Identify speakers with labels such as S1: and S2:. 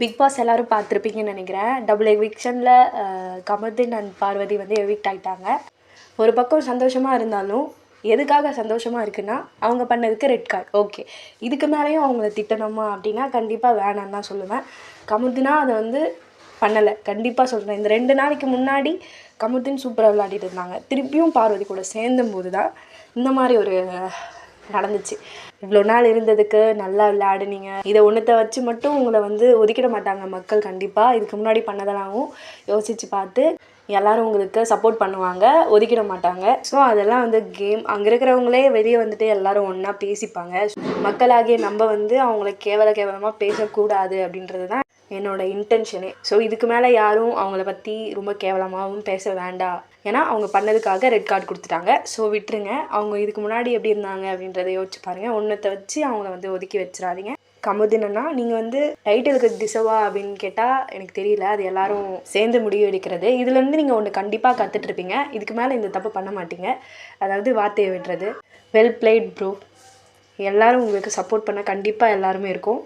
S1: Big pass எல்லாரும் பார்த்துருப்பீங்கன்னு நினைக்கிறேன். டபுள் எவிக்ஷனில் கமர்தீன் அண்ட் பார்வதி வந்து எவிக்ட் ஆகிட்டாங்க. ஒரு பக்கம் சந்தோஷமாக இருந்தாலும் எதுக்காக சந்தோஷமாக இருக்குன்னா அவங்க பண்ணதுக்கு ரெட் கார்டு. ஓகே, இதுக்கு மேலேயும் அவங்கள திட்டணுமா அப்படின்னா கண்டிப்பாக வேணான்னு தான் சொல்லுவேன். கமர்தீனா அதை வந்து பண்ணலை, கண்டிப்பாக சொல்கிறேன். இந்த 2 நாளைக்கு முன்னாடி கமர்தீன் சூப்பராக விளையாடிட்டு இருந்தாங்க. திருப்பியும் பார்வதி கூட சேர்ந்தும்போது தான் இந்த மாதிரி ஒரு நடந்துச்சு. இவ்வளோ நாள் இருந்ததுக்கு நல்லா விளையாடுனீங்க, இதை ஒன்றத்தை வச்சு மட்டும் உங்களை வந்து ஒதுக்கிட மாட்டாங்க மக்கள். கண்டிப்பாக இதுக்கு முன்னாடி பண்ணதெல்லாமும் யோசித்து பார்த்து எல்லோரும் உங்களுக்கு சப்போர்ட் பண்ணுவாங்க, ஒதுக்கிட மாட்டாங்க. ஸோ அதெல்லாம் வந்து கேம். அங்கே இருக்கிறவங்களே வெளியே வந்துட்டு எல்லோரும் ஒன்றா பேசிப்பாங்க. மக்களாகிய நம்ம வந்து அவங்கள கேவலமாக பேசக்கூடாது அப்படின்றது தான் என்னோடய இன்டென்ஷனே. ஸோ இதுக்கு மேலே யாரும் அவங்கள பற்றி ரொம்ப கேவலமாகவும் பேச வேண்டாம். ஏன்னா அவங்க பண்ணதுக்காக ரெட் கார்டு கொடுத்துட்டாங்க. ஸோ விட்டுருங்க. அவங்க இதுக்கு முன்னாடி எப்படி இருந்தாங்க அப்படின்றத யோசிச்சு பாருங்கள். ஒன்றத்தை வச்சு அவங்கள வந்து ஒதுக்கி வச்சிடாதீங்க. கமர்தீனா நீங்கள் வந்து டைட்டிலுக்கு டிசர்வா அப்படின்னு கேட்டால் எனக்கு தெரியல. அது எல்லாரும் சேர்ந்து முடிவு எடுக்கிறது. இதுலேருந்து நீங்கள் ஒன்று கண்டிப்பாக கற்றுட்ருப்பீங்க. இதுக்கு மேலே இந்த தப்பு பண்ண மாட்டீங்க. அதாவது வார்த்தையை விடுறது. Well plate bro. எல்லோரும் உங்களுக்கு சப்போர்ட் பண்ண கண்டிப்பாக எல்லாருமே இருக்கும்.